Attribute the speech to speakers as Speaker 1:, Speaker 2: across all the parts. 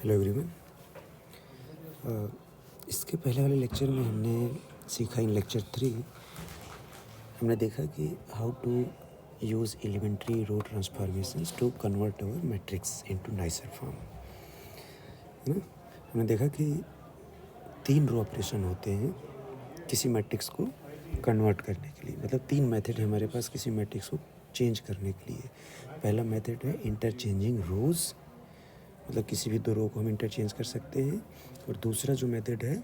Speaker 1: Hello everyone. इसके पहले वाले लेक्चर में हमने सीखा, इन लेक्चर 3 हमने देखा कि how to use elementary row transformations to convert our matrix into nicer form, है ना। हमने देखा कि 3 रो ऑपरेशन होते हैं किसी मैट्रिक्स को कन्वर्ट करने के लिए। मतलब 3 मेथड है हमारे पास किसी मैट्रिक्स को चेंज करने के लिए। पहला मेथड है इंटरचेंजिंग रोज़, मतलब किसी भी 2 रो को हम इंटरचेंज कर सकते हैं। और दूसरा जो मेथड है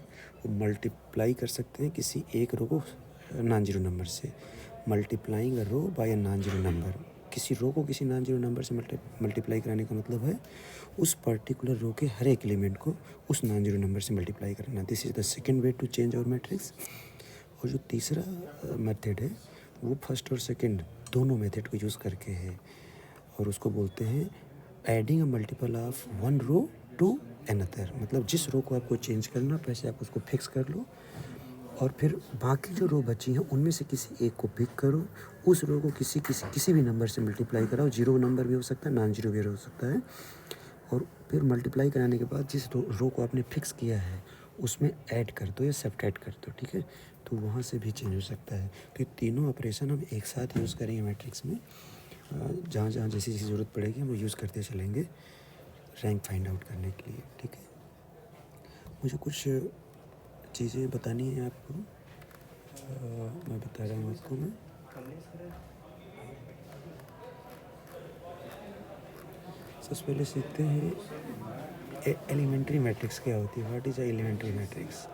Speaker 1: वो मल्टीप्लाई कर सकते हैं किसी एक रो को नॉन जीरो नंबर से। Multiplying a row by a non zero number, किसी रो को किसी नॉन जीरो नंबर से मल्टीप्लाई कराने का मतलब है उस पर्टिकुलर रो के हर एक एलिमेंट को उस नॉन जीरो नंबर से मल्टीप्लाई करना। This is the second way to change our matrix. और जो तीसरा मेथड है वो फर्स्ट और सेकेंड दोनों मेथड को यूज़ करके है, और उसको बोलते हैं adding a multiple of one row to another. मतलब जिस रो को आपको चेंज करना पहले आप उसको फिक्स कर लो, और फिर बाकी जो रो बची हैं उनमें से किसी एक को पिक करो, उस रो को किसी भी नंबर से मल्टीप्लाई कराओ। जीरो नंबर भी हो सकता है, नॉन जीरो भी हो सकता है। और फिर मल्टीप्लाई कराने के बाद जिस रो को आपने फिक्स किया है उसमें ऐड कर दो या सब्ट्रैक्ट कर दो, ठीक है। तो वहाँ से भी चेंज हो सकता है। तो ये तीनों ऑपरेशन हम एक साथ यूज़ करेंगे मैट्रिक्स में। जहाँ जहाँ जैसी जैसी ज़रूरत पड़ेगी हम वो यूज़ करते चलेंगे रैंक फाइंड आउट करने के लिए, ठीक है। मुझे कुछ चीज़ें बतानी है आपको, मैं बता रहा हूँ आपको। मैं सबसे पहले सीखते हैं एलिमेंट्री मैट्रिक्स क्या होती है। What is a elementary matrix.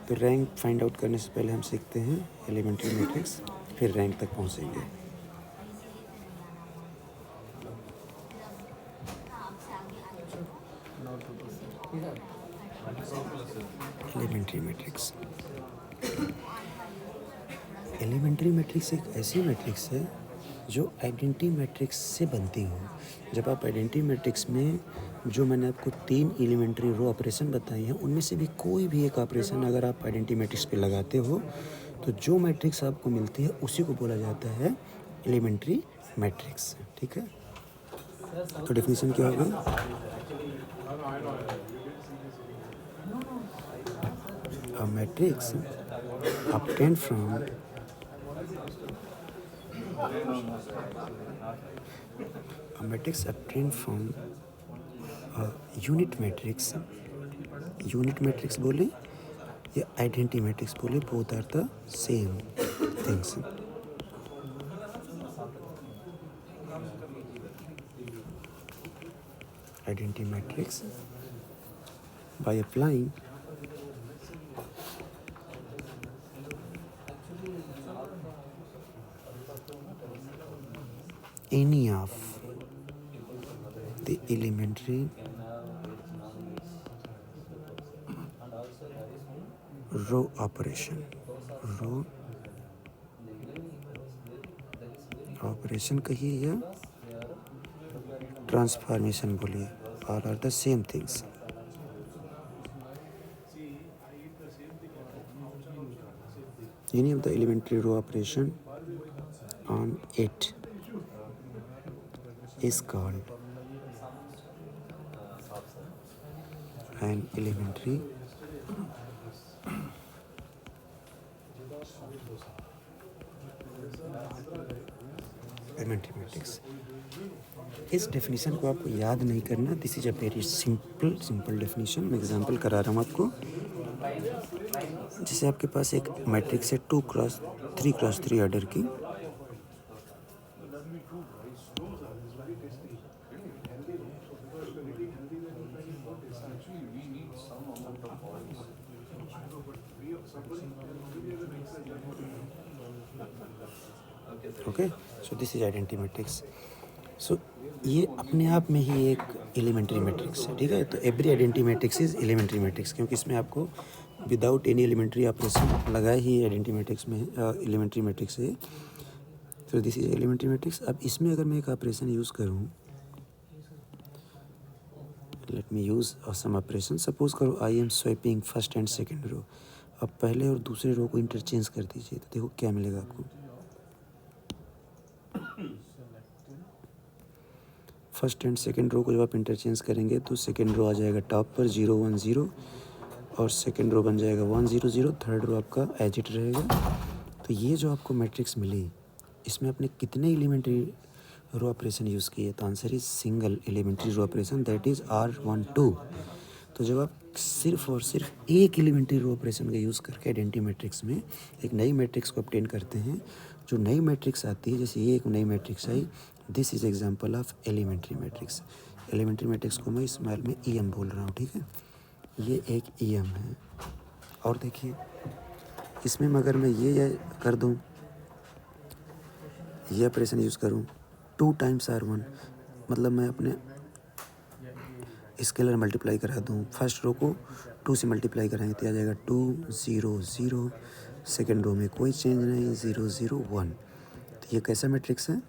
Speaker 1: तो रैंक फाइंड आउट करने से पहले हम सीखते हैं एलिमेंट्री मैट्रिक्स, फिर रैंक तक पहुँचेंगे। एलिमेंट्री मैट्रिक्स, एलिमेंट्री मैट्रिक्स एक ऐसी मैट्रिक्स है जो आइडेंटिटी मैट्रिक्स से बनती हो। जब आप आइडेंटिटी मैट्रिक्स में जो मैंने आपको 3 एलिमेंट्री रो ऑपरेशन बताई हैं उनमें से भी कोई भी एक ऑपरेशन अगर आप आइडेंटिटी मैट्रिक्स पे लगाते हो तो जो मैट्रिक्स आपको मिलती है उसी को बोला जाता है एलिमेंट्री मैट्रिक्स, ठीक है। तो डेफिनेशन क्या होगा। A matrix obtained from a matrix obtained from a unit matrix, unit matrix बोले या आइडेंटिटी मैट्रिक्स बोले, both are the same things. Identity matrix by applying any of the elementary row operation, row operation कहिए या transformation बोलिए, all are the same things। Any of the elementary row operation on it is called an elementary matrix. इस definition को आपको याद नहीं करना, this is a very simple definition. मैं एग्जांपल करा रहा हूँ आपको। जैसे आपके पास एक मैट्रिक्स है 2x3x3 ऑर्डर की, okay. So this is identity matrix. So ये अपने आप में ही एक एलिमेंट्री मैट्रिक्स है, ठीक है। तो every identity matrix is elementary matrix, क्योंकि इसमें आपको विदाउट एनी एलिमेंट्री ऑपरेशन लगाए ही आइडेंटिटी मैट्रिक्स में एलिमेंट्री मैट्रिक्स है। तो दिस इज एलिमेंट्री मैट्रिक्स। अब इसमें अगर मैं एक ऑपरेशन यूज़ करूँ, let me use some operation. Suppose करो I am swapping first and second row. अब पहले और दूसरे रो को इंटरचेंज कर दीजिए, तो देखो क्या मिलेगा आपको। फर्स्ट एंड सेकेंड रो को जब आप इंटरचेंज करेंगे तो सेकेंड रो आ जाएगा टॉप पर 0 1 0 और सेकेंड रो बन जाएगा 1 0 0, थर्ड रो आपका एज इट रहेगा। तो ये जो आपको मैट्रिक्स मिली इसमें आपने कितने एलिमेंट्री रो ऑपरेशन यूज़ किए? तो answer is single elementary row operation, that is R12। तो जब आप सिर्फ और सिर्फ एक एलिमेंट्री रो ऑपरेशन का यूज़ करके आइडेंटिटी मैट्रिक्स में एक नई मैट्रिक्स को ऑब्टेन करते हैं, जो नई मैट्रिक्स आती है, जैसे ये एक नई मैट्रिक्स आई, this is example of elementary matrix. Elementary matrix को मैं स्मॉल में EM बोल रहा हूँ, ठीक है। ये एक EM है। और देखिए इसमें मगर मैं ये कर दूँ, ये ऑपरेशन यूज़ करूँ 2 टाइम्स R1, मतलब मैं अपने स्केलर मल्टीप्लाई करा दूँ, फर्स्ट रो को 2 से मल्टीप्लाई कराएंगे तो आ जाएगा 2 0 0, सेकेंड रो में कोई चेंज नहीं 0 0 1। तो ये कैसा मैट्रिक्स है?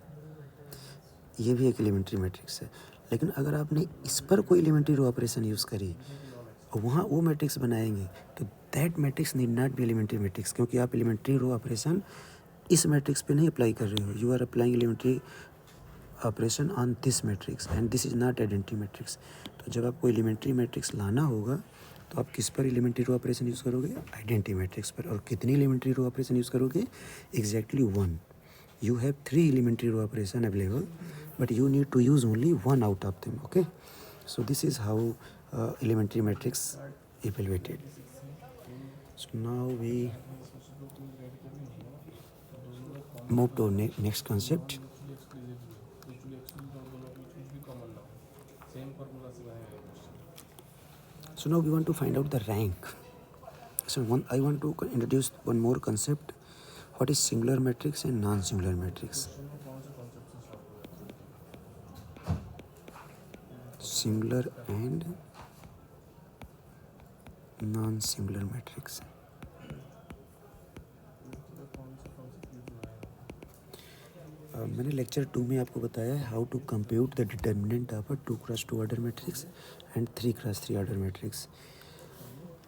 Speaker 1: ये भी एक एलिमेंट्री मैट्रिक्स है। लेकिन अगर आपने इस पर कोई एलिमेंट्री रो ऑपरेशन यूज़ करी और वहाँ वो मैट्रिक्स बनाएंगे तो that matrix need not be elementary matrix, क्योंकि आप एलिमेंट्री रो ऑपरेशन इस मैट्रिक्स पे नहीं अप्लाई कर रहे हो, you are applying elementary operation on this matrix and this is not identity matrix. तो जब आपको एलिमेंट्री मैट्रिक्स लाना होगा तो आप किस पर एलिमेंट्री रो ऑपरेशन यूज़ करोगे? आइडेंटिटी मैट्रिक्स पर। और कितनी एलिमेंट्री रो ऑपरेशन यूज़ करोगे? Exactly 1। You have 3 elementary row operation available but you need to use only one out of them, okay? So this is how elementary matrix evaluated. So now we move to next concept. So now we want to find out the rank. So I want to introduce one more concept. What is singular matrix and non-singular matrix? Singular and non-singular matrix. मैंने lecture 2 में आपको बताया है how to compute the determinant of a 2x2 order matrix and 3x3 order matrix.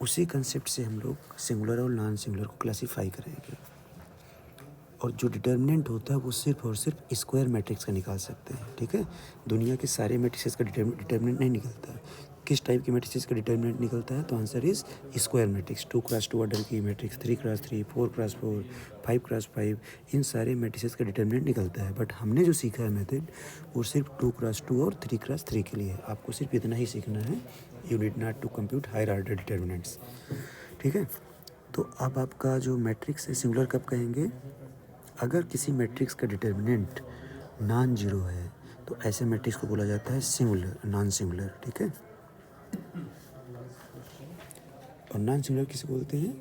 Speaker 1: उसी concept से हम लोग singular और नॉन सिंगुलर को क्लासीफाई करेंगे। और जो डिटर्मिनेंट होता है वो सिर्फ और सिर्फ स्क्वायर मैट्रिक्स का निकाल सकते हैं, ठीक है। दुनिया के सारे मैट्रिक्स का डिटर्मिनेंट नहीं निकलता है। किस टाइप की मैट्रिक्स का डिटर्मिनेंट निकलता है? तो answer is square matrix. 2x2 order की मैट्रिक्स, 3x3, 4x4, 5x5, इन सारे मैट्रिक्स का डिटर्मिनेंट निकलता है। बट हमने जो सीखा है मेथड वो सिर्फ 2x2 और 3x3 के लिए है। आपको सिर्फ इतना ही सीखना है, you need not to compute higher order determinants, ठीक है। तो अब आपका जो मैट्रिक्स है सिंगुलर कब कहेंगे? अगर किसी मैट्रिक्स का डिटर्मिनेंट नॉन जीरो है तो ऐसे मैट्रिक्स को बोला जाता है सिंगुलर, नॉन सिंगुलर, ठीक है। और नॉन सिंगुलर किसे बोलते हैं?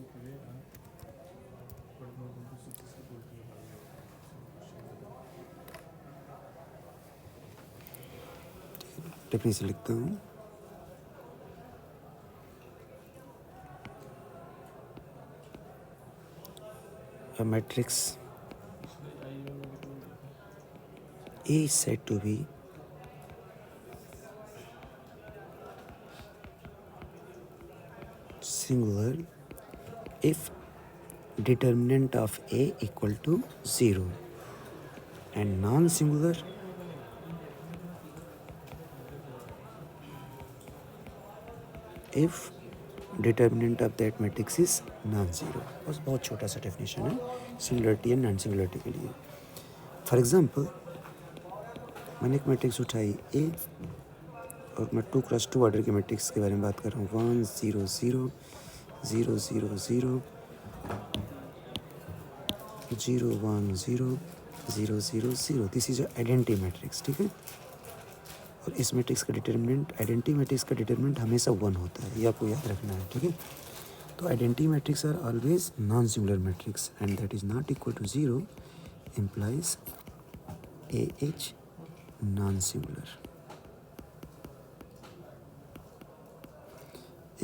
Speaker 1: टिप्पणी से लिखता हूँ, a matrix A is said to be singular if determinant of A equal to 0 and non-singular if determinant of that matrix is non zero. बस बहुत छोटा सा डेफिनेशन है सिंगुलरिटी एंड नॉन सिंगुलरिटी के लिए। फॉर एग्जांपल मैंने एक matrix उठाई ए और मैं 2x2 ऑर्डर के मैट्रिक्स के बारे में बात कर रहा हूँ। 1 0 0 0 0 0 0 1 0 0 0 0। दिस इज आइडेंटिटी मैट्रिक्स, ठीक है। और इस मैट्रिक्स का डिटर्मिनेंट, आइडेंटिटी मैट्रिक्स का डिटर्मिनेंट हमेशा 1 होता है, ये आपको याद रखना है, ठीक है। तो identity matrix are always non singular matrix and that is not equal to 0 implies AH non singular.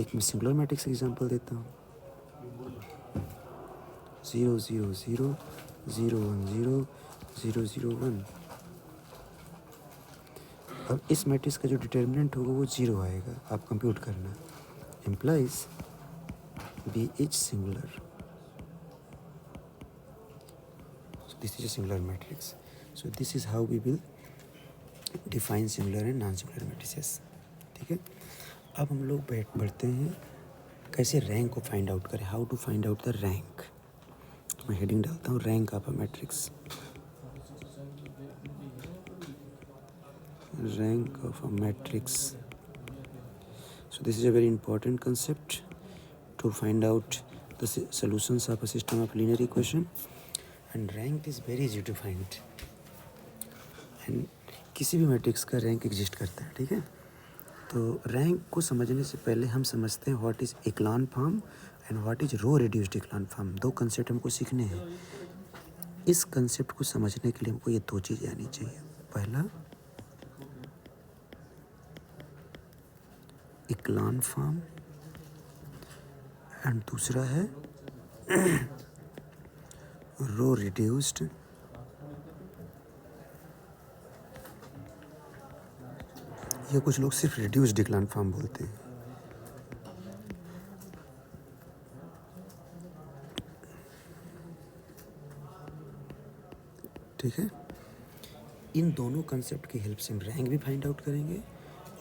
Speaker 1: एक मैं सिंगुलर मैट्रिक्स एग्जांपल देता हूँ। 0 0 0 0 1 0 0 0 1। अब इस मैट्रिक्स का जो डिटर्मिनेंट होगा वो 0 आएगा, आप कंप्यूट करना। implies BH singular. So this is a singular matrix. So this is how we will define similar and non similar matrices. ठीक है, अब हम लोग बढ़ते हैं कैसे रैंक को फाइंड आउट करें, how to find out the rank. मैं हेडिंग डालता हूँ rank of a matrix, rank of a matrix. So this is a very important concept to find out the solutions of a system of linear equation, and rank is very easy to find. and किसी भी matrix का rank exist करता है। ठीक है, तो rank को समझने से पहले हम समझते हैं what is echelon form and what is row reduced echelon form. दो कंसेप्ट हमको सीखने हैं। इस कंसेप्ट को समझने के लिए हमको ये दो चीज़ें आनी चाहिए। पहला इक्लान फॉर्म एंड दूसरा है रो रिड्यूस्ड या कुछ लोग सिर्फ रिड्यूस्ड इक्लान फॉर्म बोलते हैं। ठीक है, इन दोनों कंसेप्ट की हेल्प से हम रैंक भी फाइंड आउट करेंगे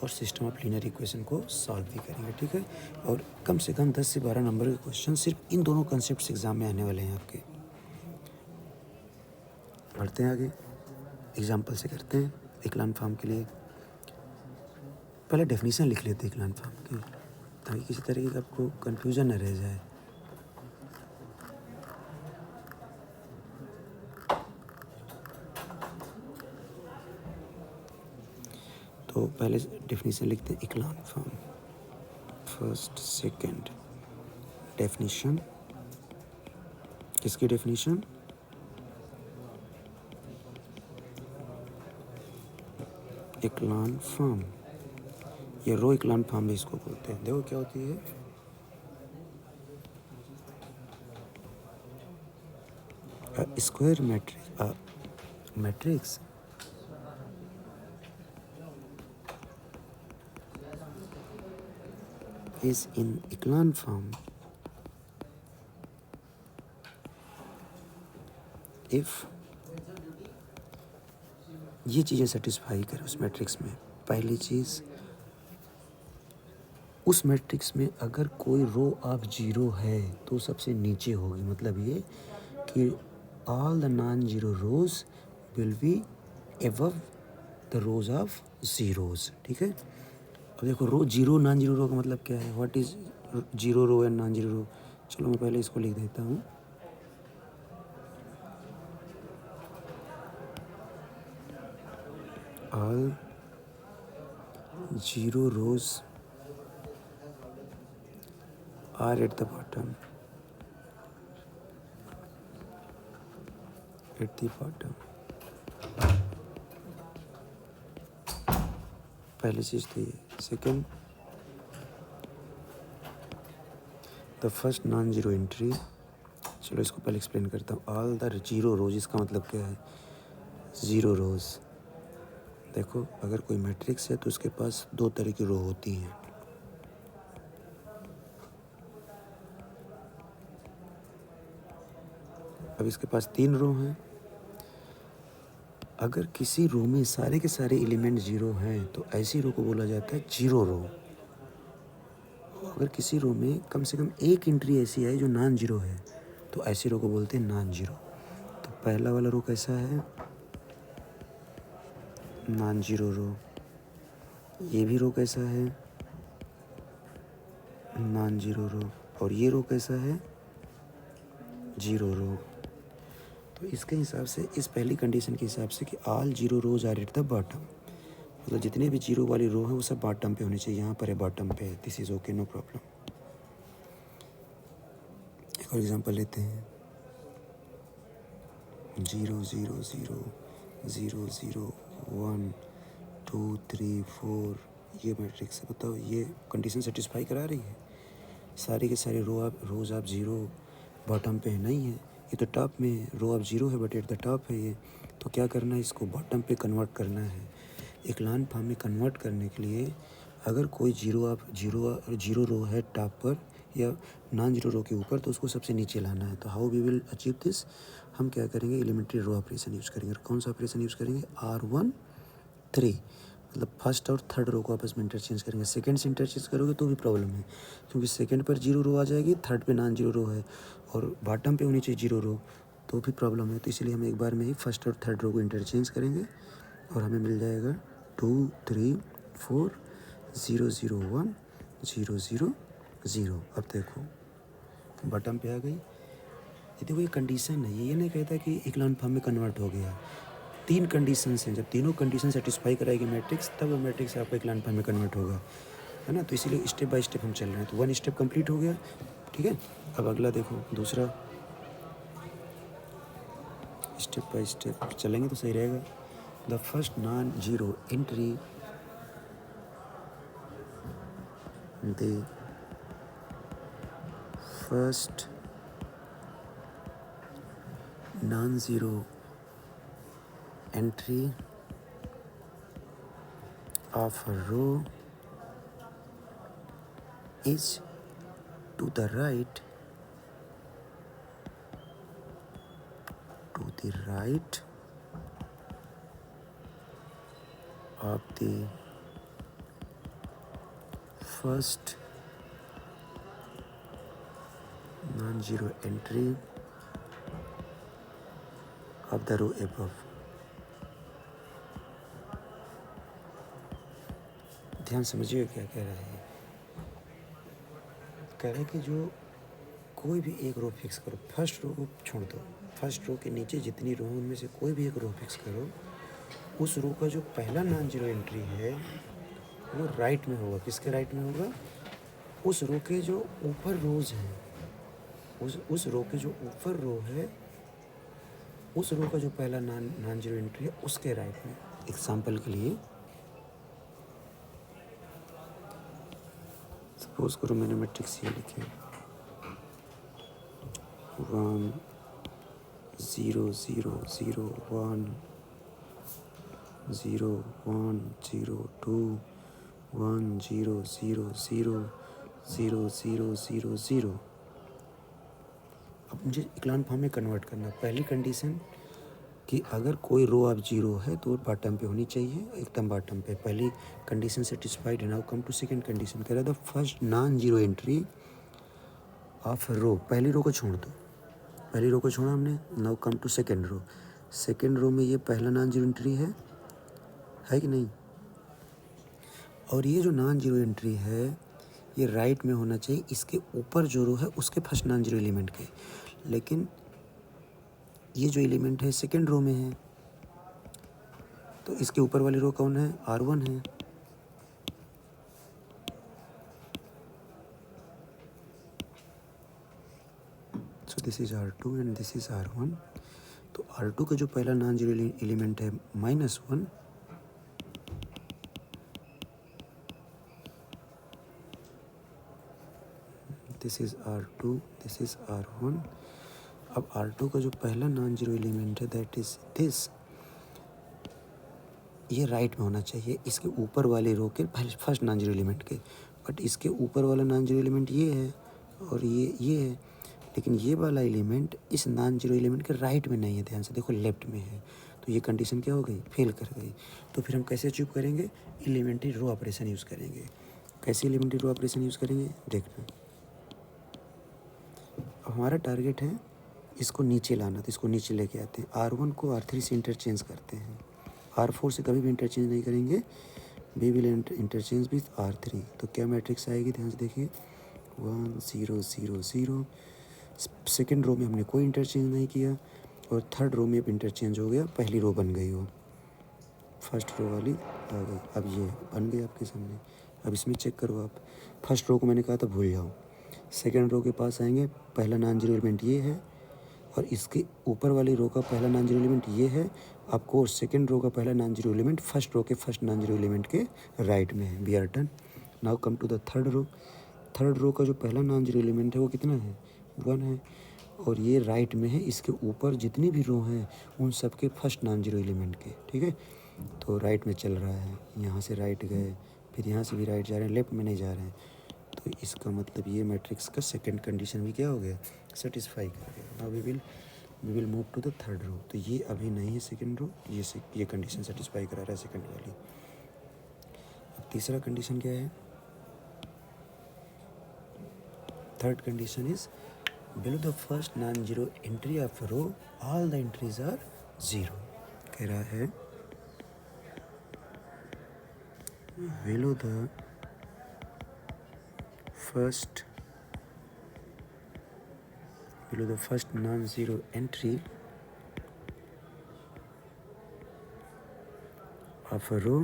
Speaker 1: और सिस्टम ऑफ लीनियर इक्वेशन को सॉल्व भी करेंगे। ठीक है, और कम से कम 10 से 12 नंबर के क्वेश्चन सिर्फ इन दोनों कंसेप्ट एग्जाम में आने वाले हैं आपके। बढ़ते हैं आगे, एग्जाम्पल से करते हैं। इक्लान फॉर्म के लिए पहले डेफिनेशन लिख लेते हैं इक्लान फॉर्म की, ताकि किसी तरीके का आपको कन्फ्यूजन न रह जाए। तो पहले डेफिनेशन लिखते हैं इक्लान फॉर्म। फर्स्ट सेकंड डेफिनेशन, किसकी डेफिनेशन? इक्लान फॉर्म या रो इक्लान फॉर्म भी इसको बोलते हैं। देखो क्या होती है, square matrix is in echelon form if ये चीज़ें सेटिस्फाई करे उस मैट्रिक्स में। पहली चीज़, उस मैट्रिक्स में अगर कोई रो ऑफ जीरो है तो सबसे नीचे होगी। मतलब ये कि all the non zero rows will be above the rows of zeros. ठीक है, अब देखो row zero non zero row का मतलब क्या है, what is zero row and non zero row. चलो मैं पहले इसको लिख देता हूँ। All zero rows are at the bottom, पहली चीज़ तो ये। Second, the first non zero entry. चलो इसको पहले एक्सप्लेन करता हूँ। ऑल द जीरो रोज, इसका मतलब क्या है, ज़ीरो रोज। देखो अगर कोई मैट्रिक्स है तो उसके पास दो तरह की रो होती हैं। अब इसके पास 3 रो हैं। अगर किसी रो में सारे के सारे एलिमेंट जीरो हैं तो ऐसी रो को बोला जाता है जीरो रो। अगर किसी रो में कम से कम एक एंट्री ऐसी है जो नॉन जीरो है तो ऐसी रो को बोलते हैं नॉन जीरो। तो पहला वाला रो कैसा है, नॉन जीरो रो। ये भी रो कैसा है, नॉन जीरो रो। और ये रो कैसा है, जीरो रो। तो इसके हिसाब से, इस पहली कंडीशन के हिसाब से कि all zero rows are at the bottom, मतलब जितने भी जीरो वाली रो हैं वो सब बॉटम पे होनी चाहिए। यहाँ पर है बॉटम पे, this is okay, no problem. एक और एग्जांपल लेते हैं। 0 0 0 0 0 1 2 3 4, ये मैट्रिक्स है। बताओ ये कंडीशन सेटिस्फाई करा रही है? सारे के सारे रोज आप जीरो बॉटम पे है? नहीं है, ये तो टॉप में है। रो ऑफ जीरो है बट एट द टॉप है ये। तो क्या करना है, इसको बॉटम पे कन्वर्ट करना है। इक्लान फॉर्म में कन्वर्ट करने के लिए अगर कोई जीरो रो है टॉप पर या नॉन जीरो रो के ऊपर तो उसको सबसे नीचे लाना है। तो how we will achieve this, हम क्या करेंगे, एलिमेंट्री रो ऑपरेशन यूज़ करेंगे। कौन सा ऑपरेशन यूज़ करेंगे, R1 3, मतलब फर्स्ट और थर्ड रो को आपस में इंटरचेंज करेंगे। सेकंड से इंटरचेंज करोगे तो भी प्रॉब्लम है, क्योंकि सेकंड पर 0 रो आ जाएगी, थर्ड पे नॉन जीरो रो है, और बॉटम पे होनी चाहिए 0 रो, तो भी प्रॉब्लम है। तो इसलिए हम एक बार में ही फर्स्ट और थर्ड रो को इंटरचेंज करेंगे और हमें मिल जाएगा 2 3 4 0 0 1 0 0 0। अब देखो बॉटम पे आ गई। ये देखो ये कंडीशन है, ये नहीं कहता कि इक्लान फॉर्म में कन्वर्ट हो गया। 3 कंडीशंस हैं, जब तीनों कंडीशन सेटिस्फाई कराएगी मैट्रिक्स, तब वो मैट्रिक्स आपका इक्लान फॉर्म में कन्वर्ट होगा, है ना। तो इसीलिए स्टेप बाय स्टेप हम चल रहे हैं। तो 1 स्टेप कंप्लीट हो गया, ठीक है। अब अगला देखो, दूसरा स्टेप बाय स्टेप चलेंगे तो सही रहेगा। The first non zero entry the first non-zero entry of a row is to the right of the first non-zero entry of the row above। ध्यान समझिए क्या कह रहा है। कह रहे हैं कि जो कोई भी एक रो फिक्स करो, फर्स्ट रो को छोड़ दो, फर्स्ट रो के नीचे जितनी रो उनमें से कोई भी एक रो फिक्स करो, उस रो का जो पहला नॉन जीरो एंट्री है वो राइट में होगा। किसके राइट में होगा? उस रो के जो ऊपर रोज हैं, उस रो के जो ऊपर रो है, उस रो का जो पहला नॉन जीरो एंट्री है उसके राइट में। एग्जाम्पल के लिए सपोज करो मैंने मैट्रिक्स ये लिखे 1 0 0 0 1 0 1 0 2 1 0 0 0 0 0 0 0। अब मुझे इक्लान फॉर्म में कन्वर्ट करना। पहली कंडीशन कि अगर कोई रो ऑफ जीरो है तो बॉटम पे होनी चाहिए, एकदम बॉटम पे। पहली कंडीशन सेटिस्फाइड है। Now come to second condition. कह रहा है the first non zero entry of row, पहली रो को छोड़ दो, पहली रो को छोड़ा हमने। Now come to second row. Second row में ये पहला नॉन जीरो एंट्री है कि नहीं? और ये जो नॉन जीरो एंट्री है ये राइट में होना चाहिए, इसके ऊपर जो रो है उसके फर्स्ट नॉन जीरो एलिमेंट के। लेकिन ये जो एलिमेंट है सेकंड रो में है, तो इसके ऊपर वाली रो कौन है? R1 है। सो this is R2 and this is R1। तो R2 का जो पहला नॉन जीरो एलिमेंट है -1, this is R2, this is R1। अब R2 का जो पहला नॉन जीरो एलिमेंट है दैट इज दिस, ये राइट में होना चाहिए, इसके ऊपर वाले रो के फर्स्ट नॉन जीरो एलिमेंट के। बट इसके ऊपर वाला नॉन जीरो एलिमेंट ये है और ये है, लेकिन ये वाला एलिमेंट इस नॉन जीरो एलिमेंट के राइट में नहीं है। ध्यान से देखो, लेफ्ट में है। तो ये कंडीशन क्या हो गई? फेल कर गई। तो फिर हम कैसे अचीव करेंगे? एलिमेंट्री रो ऑपरेशन यूज़ करेंगे। कैसे एलिमेंट्री रो ऑपरेशन यूज़ करेंगे देखना। अब हमारा टारगेट है इसको नीचे लाना, तो इसको नीचे लेके आते हैं। R1 को R3 से इंटरचेंज करते हैं, R4 से कभी भी इंटरचेंज नहीं करेंगे। We will interchange with R3। तो क्या मैट्रिक्स आएगी? ध्यान से देखिए 1 0 0 0। सेकेंड रो में हमने कोई इंटरचेंज नहीं किया और थर्ड रो में अब इंटरचेंज हो गया, पहली रो बन गई वो, फर्स्ट रो वाली आ गई। अब ये बन गई आपके सामने। अब इसमें चेक करो आप, फर्स्ट रो को मैंने कहा था भूल जाओ। सेकेंड रो के पास आएंगे, पहला नॉन जीरो एलिमेंट ये है और इसके ऊपर वाली रो का पहला नॉन जीरो एलिमेंट ये है। आपको सेकेंड रो का पहला non zero element first row के फर्स्ट नॉन जीरो एलिमेंट के राइट में है। We are done. Now come to the third row. Third row का जो पहला नॉन जीरो एलिमेंट है वो कितना है? 1 है और ये राइट में है, इसके ऊपर जितनी भी रो हैं उन सब के फर्स्ट नॉन जीरो एलिमेंट के, ठीक है। तो राइट में चल रहा है, यहाँ से राइट गए, फिर यहाँ से भी राइट जा रहे हैं, लेफ्ट में नहीं जा रहे हैं। तो इसका मतलब ये मैट्रिक्स का सेकंड कंडीशन भी क्या हो गया? सेटिस्फाई कर गया। Now we will we will move to the third row. तो ये अभी नहीं है सेकेंड रो, ये कंडीशन सेटिस्फाई करा रहा है सेकेंड वाली। अब तीसरा कंडीशन क्या है? Third condition is below the first non zero entry of row all the entries are zero. कह रहा है below the first non-zero entry of a row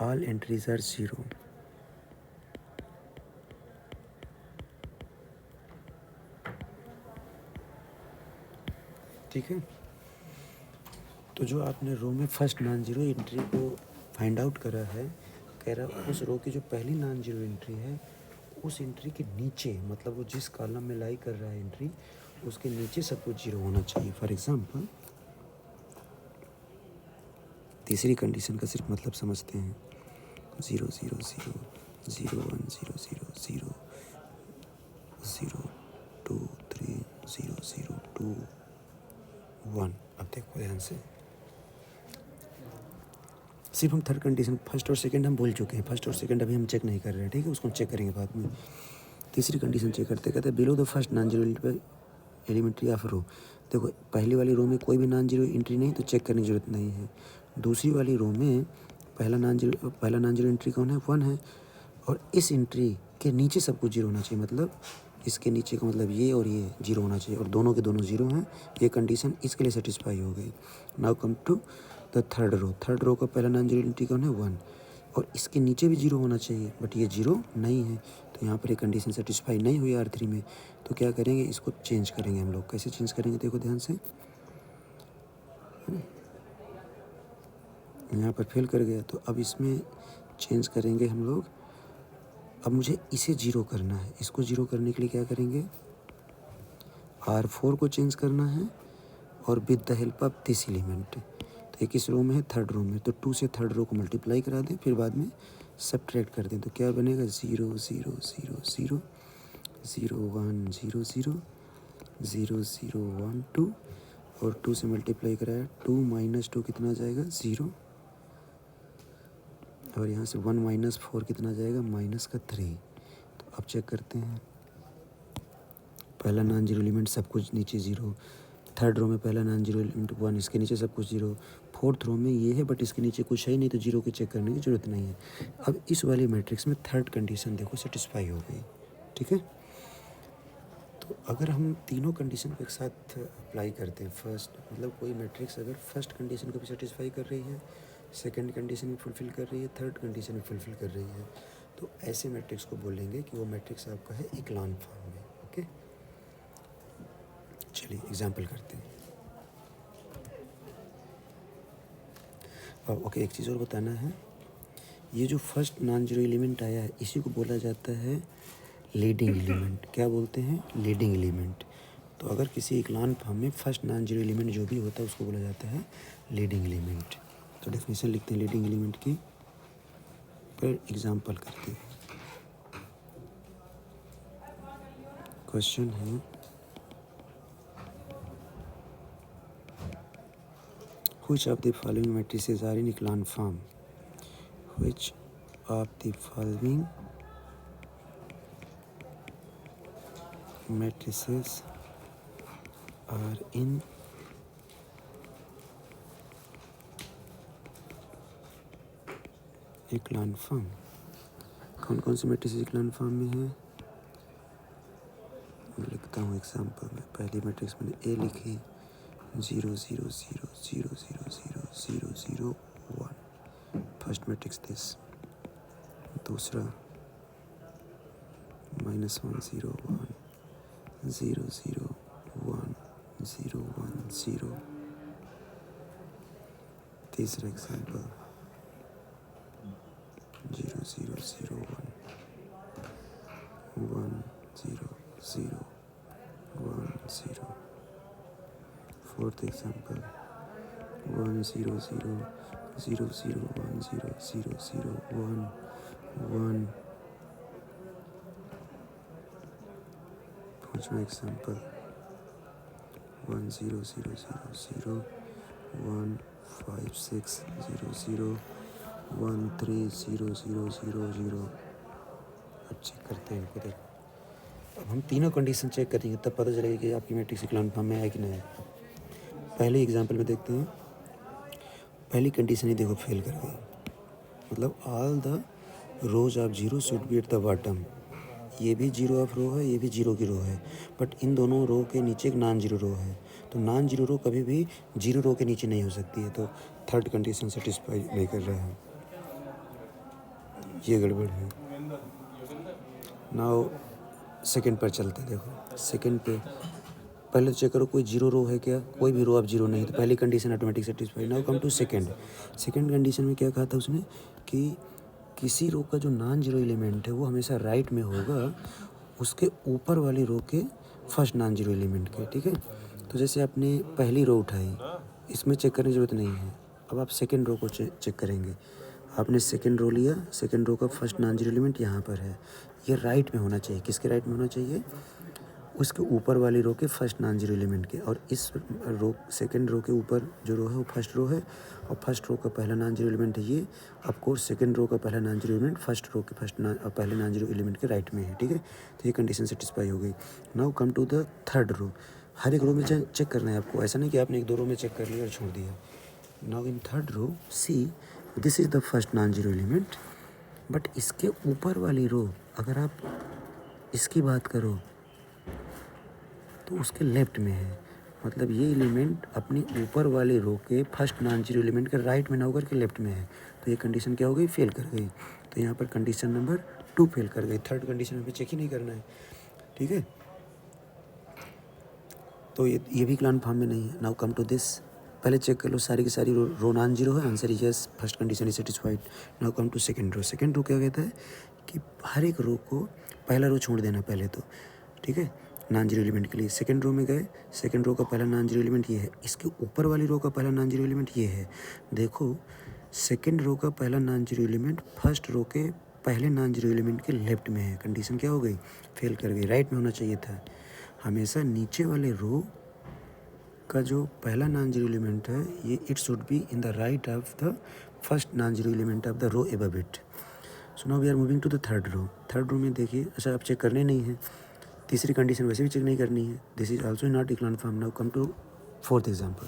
Speaker 1: all entries are zero। ठीक है, तो जो आपने रो में फर्स्ट नॉन जीरो एंट्री को फाइंड आउट करा है, कह रहा है उस रो की जो पहली नॉन जीरो एंट्री है उस एंट्री के नीचे, मतलब वो जिस कॉलम में लाई कर रहा है एंट्री, उसके नीचे सब कुछ जीरो होना चाहिए। फॉर एग्जांपल तीसरी कंडीशन का सिर्फ मतलब समझते हैं। 0 0 0 0 1 0 0 0 0 2 3 0 0 2 1। अब देखो ध्यान से, सिर्फ हम थर्ड कंडीशन, फर्स्ट और सेकंड हम भूल चुके हैं, फर्स्ट और सेकंड अभी हम चेक नहीं कर रहे हैं, ठीक है, उसको हम चेक करेंगे बाद में। तीसरी कंडीशन चेक करते कहते हैं below the first non zero elementary of row. देखो पहली वाली रो में कोई भी नॉन जीरो एंट्री नहीं, तो चेक करने की जरूरत नहीं है। दूसरी वाली रो में पहला नॉन जीरो एंट्री कौन है? 1 है, और इस एंट्री के नीचे सब कुछ जीरो होना चाहिए, मतलब इसके नीचे का मतलब ये और ये जीरो होना चाहिए, और दोनों के दोनों जीरो हैं। ये कंडीशन इसके लिए सेटिस्फाई हो गई। Now come to the third row. Third row का पहला नॉन जीरो एंट्री कौन है? 1, और इसके नीचे भी जीरो होना चाहिए, बट ये जीरो नहीं है, तो यहाँ पर एक कंडीशन सेटिस्फाई नहीं हुई R3 में। तो क्या करेंगे, इसको चेंज करेंगे हम लोग। कैसे चेंज करेंगे देखो ध्यान से, यहाँ पर फेल कर गया, तो अब इसमें चेंज करेंगे हम लोग। अब मुझे इसे जीरो करना है, इसको जीरो करने के लिए क्या करेंगे, R4 को चेंज करना है, और with the help of this element. तो एक इस रो में है, थर्ड रो में, तो 2 से थर्ड रो को मल्टीप्लाई करा दें, फिर बाद में सब्ट्रैक्ट कर दें, तो क्या बनेगा 0 0 0 0 0 1 0 0 0 0 1 2, और 2 से मल्टीप्लाई कराया, 2 माइनस 2 कितना जाएगा? 0, और यहाँ से 1 माइनस 4 कितना जाएगा? माइनस का 3। तो अब चेक करते हैं, पहला नॉन जीरो एलिमेंट सब कुछ नीचे जीरो, थर्ड रो में पहला नॉन जीरो एलिमेंट 1, इसके नीचे सब कुछ जीरो, फोर्थ रो में ये है बट इसके नीचे कुछ है ही नहीं, तो जीरो को चेक करने की जरूरत नहीं है। अब इस वाली मैट्रिक्स में थर्ड कंडीशन देखो सेटिस्फाई हो गई, ठीक है। तो अगर हम तीनों कंडीशन को एक साथ अप्लाई करते हैं, फर्स्ट मतलब कोई मैट्रिक्स अगर फर्स्ट कंडीशन को भी सेटिस्फाई कर रही है, सेकंड कंडीशन भी फुलफिल कर रही है, थर्ड कंडीशन भी फुलफिल कर रही है, तो ऐसे मैट्रिक्स को बोलेंगे कि वो मैट्रिक्स आपका है इक्लान फॉर्म में। ओके, चलिए एग्जाम्पल करते हैं। ओके, एक चीज़ और बताना है, ये जो फर्स्ट नॉन जीरो एलिमेंट आया है इसी को बोला जाता है लीडिंग एलिमेंट। क्या बोलते हैं? Leading element. तो अगर किसी इक्लान फॉर्म में फर्स्ट नॉन जीरो एलिमेंट जो भी होता है उसको बोला जाता है लीडिंग एलिमेंट। तो डेफिनेशन लिखते हैं लीडिंग एलिमेंट की, फिर एग्जांपल करते हैं। क्वेश्चन है, which of the following matrices are in echelon form? Which of the following matrices are in echelon form? कौन कौन सी मैट्रिसेस इक्लान फॉर्म में है? मैं लिखता हूँ एग्जाम्पल में। पहली मैट्रिक्स मैंने ए लिखी, 0 0 0 0 0 0 0 0 1, फर्स्ट मैट्रिक्स दिस। दूसरा -1 0 1 0 0 1 0 1 0। तीसरा example 0 0 0 1 1 0 0 1 0। Fourth example 1 0 0 0 0 1 0 0 0 1 1। Watch my example. 1 0 0 0 0 1 5 6 0 0 1 3 0 0 0 0. अब चेक करते हैं इनको। देख, अब हम तीनों कंडीशन चेक करेंगे तब पता चलेगा कि आपकी मैट्रिक्स इक्लान फॉर्म में है कि नहीं है। पहले एग्जाम्पल में देखते हैं। पहली कंडीशन ही देखो फेल कर गई, मतलब all the rows of zero should be eight the bottom. ये भी जीरो ऑफ रो है, ये भी जीरो की रो है, बट इन दोनों रो के नीचे एक नॉन जीरो रो है, तो नॉन जीरो रो कभी भी जीरो रो के नीचे नहीं हो सकती है। तो थर्ड कंडीशन सेटिस्फाई नहीं कर रहा है, ये गड़बड़ है। नाउ सेकंड पर चलते हैं। देखो सेकंड पे पहले चेक करो कोई जीरो रो है क्या, कोई भी रो ऑफ जीरो नहीं, तो पहली condition automatic satisfy. Now come to second. Second condition में क्या कहा था उसने कि किसी रो का जो नॉन जीरो एलिमेंट है वो हमेशा राइट में होगा उसके ऊपर वाली रो के फर्स्ट नॉन जीरो एलिमेंट के। ठीक है, तो जैसे आपने पहली रो उठाई, इसमें चेक करने की ज़रूरत नहीं है। अब आप सेकंड रो को चेक करेंगे। आपने सेकंड रो लिया, सेकंड रो का फर्स्ट नॉन जीरो एलिमेंट यहाँ पर है, ये राइट में होना चाहिए। किसके राइट में होना चाहिए? उसके ऊपर वाली रो के फर्स्ट नॉन जीरो एलिमेंट के। और इस रो सेकंड रो के ऊपर जो रो है वो फर्स्ट रो है, और फर्स्ट रो का पहला नॉन जीरो एलिमेंट है ये। ऑफ कोर्स सेकंड रो का पहला non zero element first row के पहले नॉन जीरो एलिमेंट के राइट में है। ठीक है, तो ये कंडीशन सेटिस्फाई हो गई। Now come to the third row. हर एक रो में चेक करना है आपको, ऐसा नहीं कि आपने एक दो रो में चेक कर लिया और छोड़ दिया। Now in third row see, this is the first non zero element, but इसके ऊपर वाली रो अगर आप इसकी बात करो तो उसके लेफ्ट में है, मतलब ये एलिमेंट अपनी ऊपर वाले रो के फर्स्ट नॉन जीरो एलिमेंट के राइट में ना होकर के लेफ्ट में है, तो ये कंडीशन क्या हो गई? फेल कर गई। तो यहाँ पर कंडीशन नंबर 2 फेल कर गई। थर्ड कंडीशन में चेक ही नहीं करना है। ठीक है, तो ये भी इक्लान फॉर्म में नहीं है। Now come to this. पहले चेक कर लो सारी की सारी रो नॉन जीरो है, answer is yes, first condition is satisfied. Now come to second row. Second row क्या कहता है कि हर एक रो को पहला रो छोड़ देना पहले तो। ठीक है, नॉन जीरो एलिमेंट के लिए सेकंड रो में गए, सेकंड रो का पहला नॉन जीरो एलिमेंट ये है, इसके ऊपर वाली रो का पहला नॉन जीरो एलिमेंट ये है। देखो सेकंड रो का पहला non zero element first row के पहले नॉन जीरो एलिमेंट के लेफ्ट में है। कंडीशन क्या हो गई? फेल कर गई। राइट में होना चाहिए था। हमेशा नीचे वाले रो का जो पहला नॉन जीरो एलिमेंट है ये it should be in the right of the first non zero element of the row above it. So now we are moving to the third row. Third row में देखिए, अच्छा आप check करने नहीं है, तीसरी कंडीशन वैसे भी चेक नहीं करनी है। This is also not echelon form. Now come to fourth example.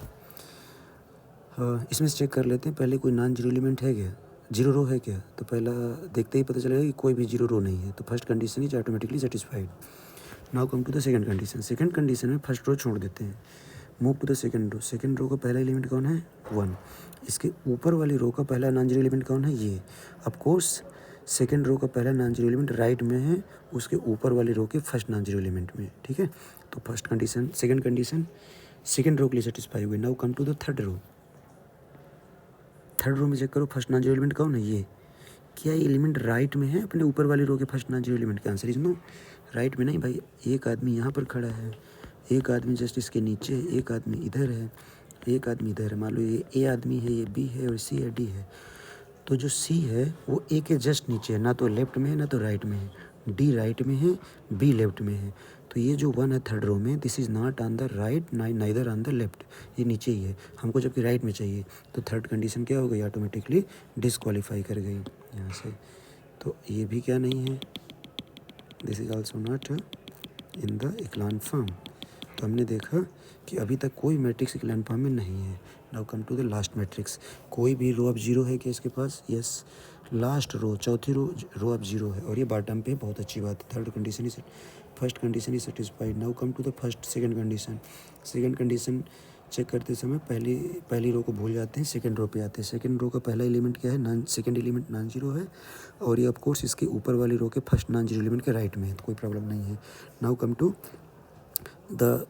Speaker 1: इसमें से चेक कर लेते हैं पहले कोई नॉन जीरो एलिमेंट है क्या, जीरो रो है क्या। तो पहला देखते ही पता चलेगा कि कोई भी जीरो रो नहीं है, तो first condition is automatically satisfied. Now come to the second condition. Second condition में फर्स्ट रो छोड़ देते हैं, move to the second row. Second row का पहला एलिमेंट कौन है? 1। इसके ऊपर वाली रो का पहला नॉन जीरो एलिमेंट कौन है? ये। ऑफ कोर्स सेकंड रो का पहला नॉन जीरो एलिमेंट राइट में है उसके ऊपर वाली रो के फर्स्ट नॉन जीरो एलिमेंट में। ठीक है, तो first condition second condition second row के लिए सेटिस्फाई हुई। Now come to the third row. Third row में चेक करो फर्स्ट नॉन जीरो एलिमेंट कौन है? ये। क्या ये एलिमेंट राइट में है अपने ऊपर वाली रो के फर्स्ट नॉन जीरो एलिमेंट के? आंसर इज नो, राइट में नहीं भाई। एक आदमी यहाँ पर खड़ा है, एक आदमी जस्ट इसके नीचे है, एक आदमी इधर है, एक आदमी इधर है। मान लो ये ए आदमी है, ये बी है और सी है डी है। तो जो सी है वो ए के जस्ट नीचे है, ना तो लेफ्ट में है ना तो राइट में है। डी राइट में है, बी लेफ्ट में है। तो ये जो 1 है थर्ड रो में, this is not on the right neither on the left, ये नीचे ही है। हमको जबकि राइट में चाहिए, तो थर्ड कंडीशन क्या हो गई? ऑटोमेटिकली डिसक्वालीफाई कर गई यहाँ से। तो ये भी क्या नहीं है, this is also not in the echelon form. तो हमने देखा कि अभी तक कोई मैट्रिक्स इक्लान फॉर्म में नहीं है। Now come to the last matrix. कोई भी रो ऑफ जीरो है क्या इसके पास? यस, लास्ट रो चौथी रो ऑफ जीरो है, और ये बॉटम पे बहुत अच्छी बात है। Third condition is first condition is satisfied. Now come to the first second condition. Second condition check करते समय पहली रो को भूल जाते हैं, सेकंड रो पे आते हैं। सेकंड रो का पहला एलिमेंट क्या है? सेकंड एलिमेंट नॉन जीरो है, और ये ऑफ कोर्स इसके ऊपर वाली रो के फर्स्ट नॉन जीरो एलिमेंट के राइट में है, तो कोई प्रॉब्लम नहीं है। Now come to the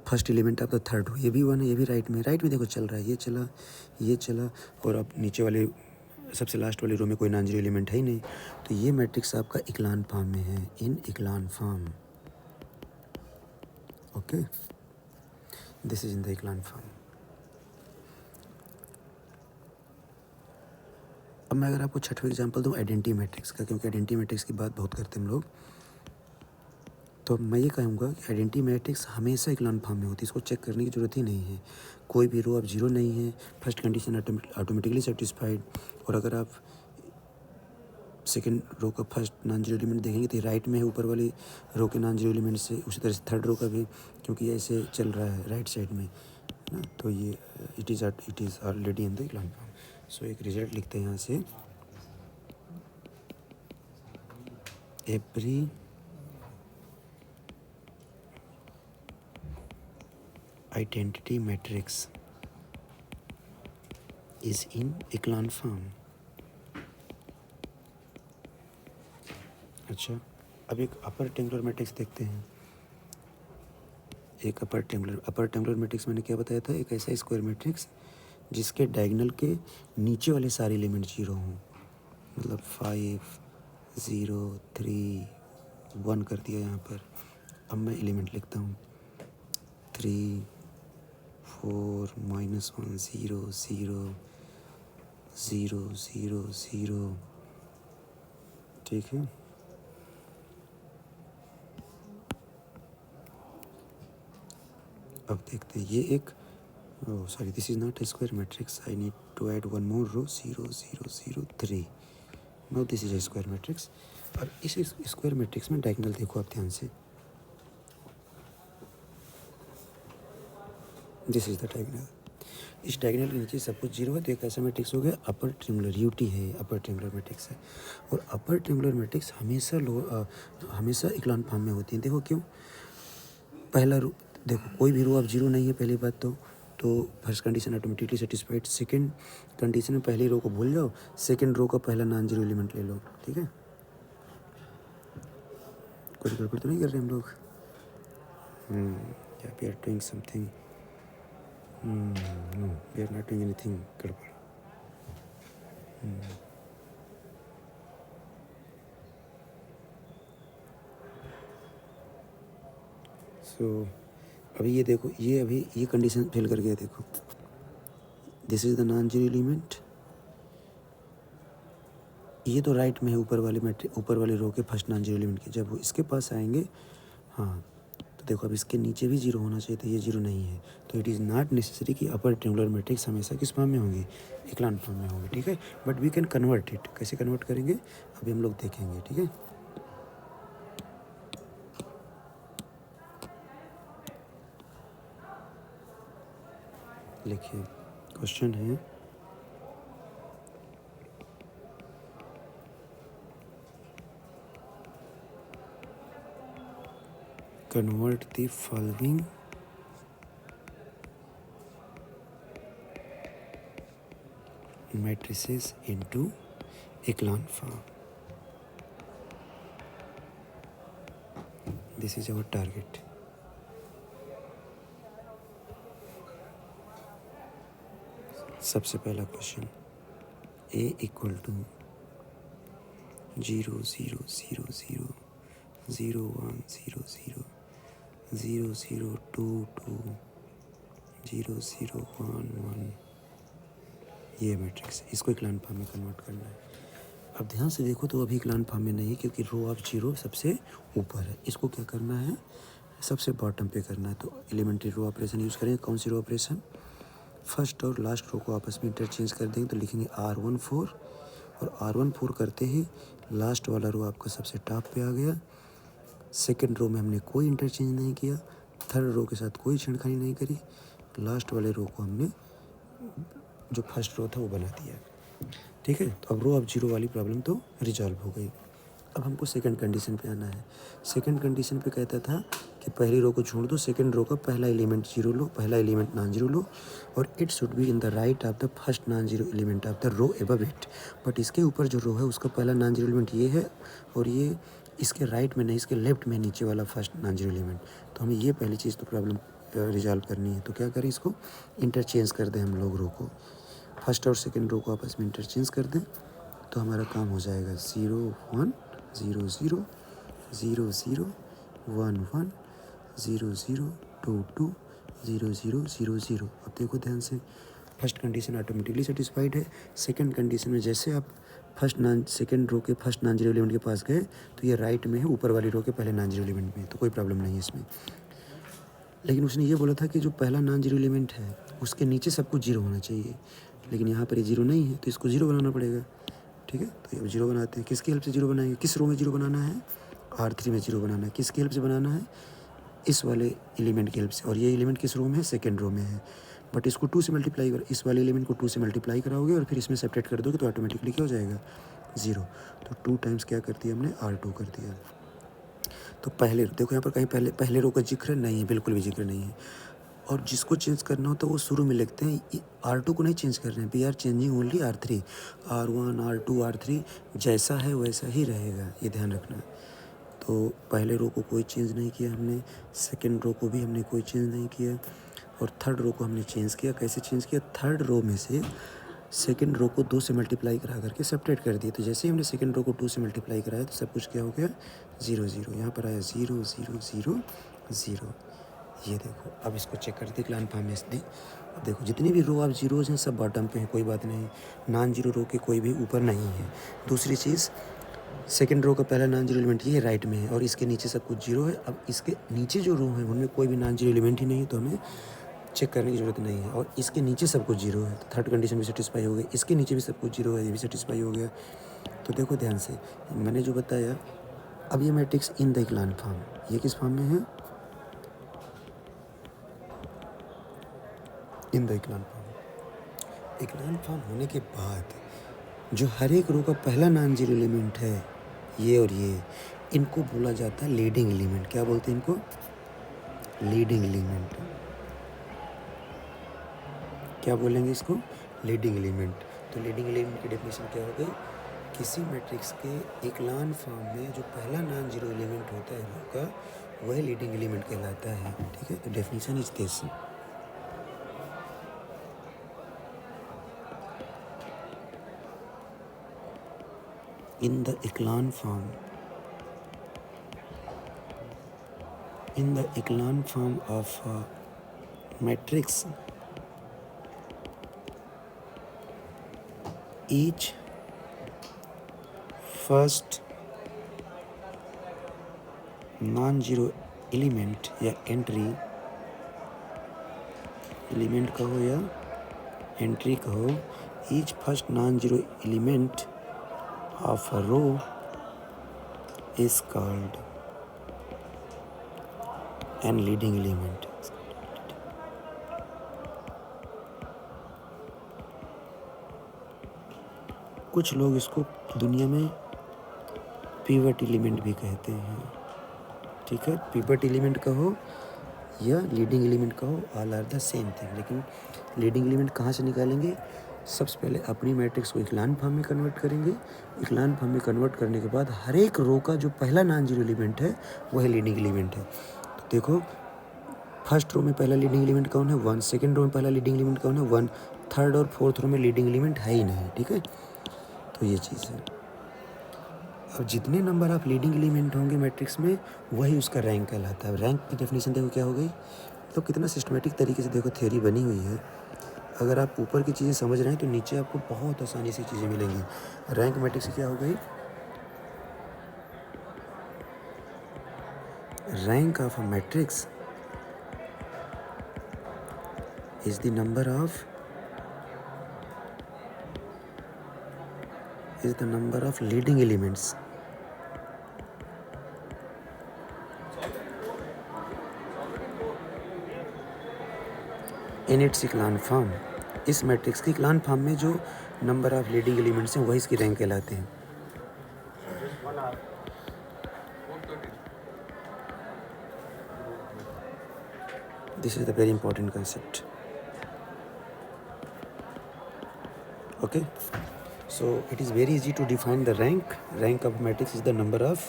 Speaker 1: first element of the third row. ये भी 1 है, ये भी राइट में। राइट में देखो चल रहा है, ये चला, और अब नीचे वाले सबसे लास्ट वाली रो में कोई नॉन जीरो एलिमेंट है ही नहीं, तो ये मैट्रिक्स आपका इक्लान फॉर्म में है, in echelon form. Okay, this is in the echelon form. अब मैं अगर आपको छठवें एग्जाम्पल दूँ आइडेंटिटी मैट्रिक्स का, क्योंकि आइडेंटिटी मैट्रिक्स की बात बहुत करते हैं हम लोग। तो अब मैं ये कहूँगा कि आइडेंटिटी मैट्रिक्स हमेशा इक्लान फॉर्म में होती है, इसको चेक करने की ज़रूरत ही नहीं है। कोई भी रो अब जीरो नहीं है, फर्स्ट कंडीशन ऑटोमेटिकली सेटिस्फाइड। और अगर आप सेकेंड रो का फर्स्ट नॉन जीरो एलिमेंट देखेंगे तो राइट में है ऊपर वाली रो के नॉन जीरो एलिमेंट से, उसी तरह से थर्ड रो का भी, क्योंकि ऐसे चल रहा है राइट साइड में ना, तो ये it is already in the echelon form. So एक रिजल्ट लिखते हैं यहाँ से, every identity matrix is in echelon form. अच्छा, अब एक अपर टेंगुलर मैट्रिक्स देखते हैं। एक अपर टेंगुलर मैट्रिक्स मैंने क्या बताया था, एक ऐसा स्क्वायर मैट्रिक्स जिसके डायगोनल के नीचे वाले सारे एलिमेंट जीरो हों, मतलब 5 0 3 1 कर दिया यहाँ पर। अब मैं एलिमेंट लिखता हूँ 3 4 -1 0 0 0 0 0, ठीक है। अब देखते हैं ये एक, oh sorry, this is not a square matrix, I need to add one more row, 0 0 0 3. Now this is a square matrix। और इस स्क्वायर मैट्रिक्स में डायगोनल देखो आप ध्यान से, दिस इज द डायगोनल। इस डायगोनल के नीचे सब कुछ जीरो है, तो एक ऐसा मैट्रिक्स हो गया अपर ट्रिंगुलर, यूटी है, अपर ट्रिंगुलर मैट्रिक्स है। और अपर ट्रिंगुलर मैट्रिक्स हमेशा इक्लान फॉर्म में होती है। देखो क्यों, पहला रो देखो, कोई भी रो अब जीरो नहीं है पहली बात तो first condition automatically satisfied. Second condition में पहली रो को भूल जाओ, सेकंड रो का पहला नॉन जीरो एलिमेंट ले लो, ठीक है। कोई गड़बड़ तो नहीं कर रहे हम लोग? या we are doing something, no we are not doing anything गड़बड़। सो अभी ये देखो, ये अभी ये कंडीशन फेल कर गया, देखो this is the non zero element, ये तो राइट में है ऊपर वाले रो के फर्स्ट नॉन जीरो एलिमेंट के। जब वो इसके पास आएंगे, हाँ, तो देखो अब इसके नीचे भी जीरो होना चाहिए, तो ये जीरो नहीं है। तो इट इज़ नॉट नेसेसरी कि अपर ट्रिंगुलर मैट्रिक्स हमेशा किस फॉर्म में होंगी, इक्लान फॉर्म में होंगी, ठीक है। But we can convert it, कैसे कन्वर्ट करेंगे अभी हम लोग देखेंगे, ठीक है। लिखिए, क्वेश्चन है convert the following matrices into echelon form. This is our target. सबसे पहला क्वेश्चन, a इक्वल टू 0 0 0 0 0 1 0 0 0 0 2 2 0 0 1 1, ये मैट्रिक्स, इसको इक्लान फॉर्म में कन्वर्ट करना है। अब ध्यान से देखो तो अभी इक्लान फॉर्म में नहीं है, क्योंकि रो ऑफ जीरो सबसे ऊपर है। इसको क्या करना है, सबसे बॉटम पे करना है। तो एलिमेंट्री रो ऑपरेशन यूज़ करेंगे। कौन सी रो ऑपरेशन, फर्स्ट और लास्ट रो को आपस में इंटरचेंज कर देंगे, तो लिखेंगे R14, और R14 करते ही लास्ट वाला रो आपका सबसे टॉप पे आ गया। सेकंड रो में हमने कोई इंटरचेंज नहीं किया, थर्ड रो के साथ कोई छेड़खानी नहीं करी, लास्ट वाले रो को हमने जो फर्स्ट रो था वो बना दिया, ठीक है। तो अब रो ऑफ जीरो वाली प्रॉब्लम तो रिजॉल्व हो गई। अब हमको सेकंड कंडीशन पे आना है। सेकंड कंडीशन पे कहता था कि पहली रो को छोड़ दो, सेकंड रो का पहला एलिमेंट जीरो लो, पहला एलिमेंट नॉन जीरो लो, और it should be in the right of the first non zero element of the row above it. But इसके ऊपर जो रो है उसका पहला नॉन जीरो एलिमेंट ये है, और ये इसके राइट में नहीं, इसके लेफ्ट में नीचे वाला फर्स्ट नॉन जीरो एलिमेंट। तो हमें ये पहली चीज़ तो प्रॉब्लम रिजॉल्व करनी है। तो क्या करें, इसको इंटरचेंज कर दें हम लोग, रो को फर्स्ट और सेकंड रो को आपस में इंटरचेंज कर दें, तो हमारा काम हो जाएगा 0 1 0 0 0 0 1 1 0 0 2 2 0 0 0 0। अब देखो ध्यान से, फर्स्ट कंडीशन ऑटोमेटिकली सेटिस्फाइड है। सेकंड कंडीशन में जैसे आप सेकंड रो के फर्स्ट नॉन जीरो एलिमेंट के पास गए तो ये राइट में है, ऊपर वाली रो के पहले नॉन जीरो एलिमेंट में, तो कोई प्रॉब्लम नहीं है इसमें। लेकिन उसने ये बोला था कि जो पहला नॉन जीरो एलिमेंट है उसके नीचे सब कुछ जीरो होना चाहिए, लेकिन यहाँ पर ये जीरो नहीं है तो इसको जीरो बनाना पड़ेगा। ठीक है, तो ये जीरो बनाते हैं। किसकी हेल्प से जीरो बनाएंगे? किस रो में जीरो बनाना है? R3 में जीरो बनाना है। किसकी हेल्प से बनाना है? इस वाले एलिमेंट की हेल्प से। और ये एलिमेंट किस रो में है? सेकेंड रो में है। बट इसको 2 से मल्टीप्लाई कर, इस वाले एलिमेंट को 2 से मल्टीप्लाई कराओगे और फिर इसमें सेपरेट कर दोगे तो ऑटोमेटिकली क्या हो जाएगा? 0। तो 2 टाइम्स क्या कर दिया हमने? R2 कर दिया। तो पहले देखो यहाँ पर कहीं पहले रो का जिक्र नहीं है, बिल्कुल भी जिक्र नहीं है। और जिसको चेंज करना हो तो वो शुरू में लिखते हैं। R2 को नहीं चेंज कर रहे हैं, we are changing only R3। R1 R2 R3 जैसा है वैसा ही रहेगा, ये ध्यान रखना। तो पहले रो को कोई चेंज नहीं किया हमने, सेकंड रो को भी हमने कोई चेंज नहीं किया, और थर्ड रो को हमने चेंज किया। कैसे चेंज किया? थर्ड रो में से सेकंड रो को 2 से मल्टीप्लाई करा करके सेपरेट कर दिया। तो जैसे ही हमने सेकंड रो को 2 से मल्टीप्लाई कराया तो सब कुछ क्या हो गया? 0 0। यहाँ पर आया 0 0 0 0। ये देखो, अब इसको चेक करते इक्लान फॉर्म में SD। अब देखो जितनी भी रो आप जीरोज़ हैं सब बॉटम पे हैं, कोई बात नहीं। नॉन जीरो रो के कोई भी ऊपर नहीं है। दूसरी चीज़, सेकंड रो का पहला नॉन जीरो एलिमेंट ये राइट में है और इसके नीचे सब कुछ जीरो है। अब इसके नीचे जो रो है उनमें कोई भी नॉन जीरो एलिमेंट ही नहीं है, तो हमें चेक करने की ज़रूरत नहीं है। और इसके नीचे सब कुछ जीरो है, तो थर्ड कंडीशन भी सेटिस्फाई हो गई। इसके नीचे भी सब कुछ जीरो है, ये भी सेटिस्फाई हो गया। तो देखो ध्यान से, मैंने जो बताया, अब ये matrix in the echelon form, ये किस फॉर्म में है? In the echelon form. Echelon form होने के बाद जो हर एक रो का पहला नॉन जीरो एलिमेंट है, ये और ये, इनको बोला जाता है लीडिंग एलिमेंट। क्या बोलते हैं इनको? Leading element. क्या बोलेंगे इसको? Leading element. तो लीडिंग एलिमेंट की डेफिनेशन क्या हो गई? किसी मैट्रिक्स के इक्लान फॉर्म में जो पहला नॉन जीरो एलिमेंट होता है रो का, वह लीडिंग एलिमेंट कहलाता है। ठीक है, तो definition is this. In the echelon form of a matrix, each first non-zero element या एंट्री, एलिमेंट कहो या एंट्री कहो, each first non-zero element of a row is called an leading element. कुछ लोग इसको दुनिया में पिवट एलिमेंट भी कहते हैं। ठीक है, पिवट एलिमेंट कहो या लीडिंग एलिमेंट कहो, all are the same thing. लेकिन लीडिंग एलिमेंट कहाँ से निकालेंगे? सबसे पहले अपनी मैट्रिक्स को इक्लान फॉर्म में कन्वर्ट करेंगे। इक्लान फॉर्म में कन्वर्ट करने के बाद हर एक रो का जो पहला नॉन जीरो एलिमेंट है वो है लीडिंग एलिमेंट है। तो देखो, फर्स्ट रो में पहला लीडिंग एलिमेंट कौन है? 1। सेकंड रो में पहला लीडिंग एलिमेंट कौन है? 1। थर्ड और फोर्थ रो में लीडिंग एलिमेंट है ही नहीं। ठीक है, तो ये चीज़ है। अब जितने नंबर ऑफ लीडिंग एलिमेंट होंगे मैट्रिक्स में, वही उसका रैंक कहलाता है। रैंक की डेफिनेशन देखो क्या हो गई? तो कितना सिस्टमेटिक तरीके से देखो थ्योरी बनी हुई है। अगर आप ऊपर की चीज़ें समझ रहे हैं तो नीचे आपको बहुत आसानी से चीज़ें मिलेंगी। रैंक मैट्रिक्स क्या हो गई? Rank of a matrix is the number of leading elements in its echelon form. इस मैट्रिक्स के इक्लान फॉर्म में जो नंबर ऑफ लीडिंग एलिमेंट्स हैं वही इसकी रैंक कहलाते हैं। This is the very important concept. Okay, so it is very easy to define the rank. Rank of matrix is the number of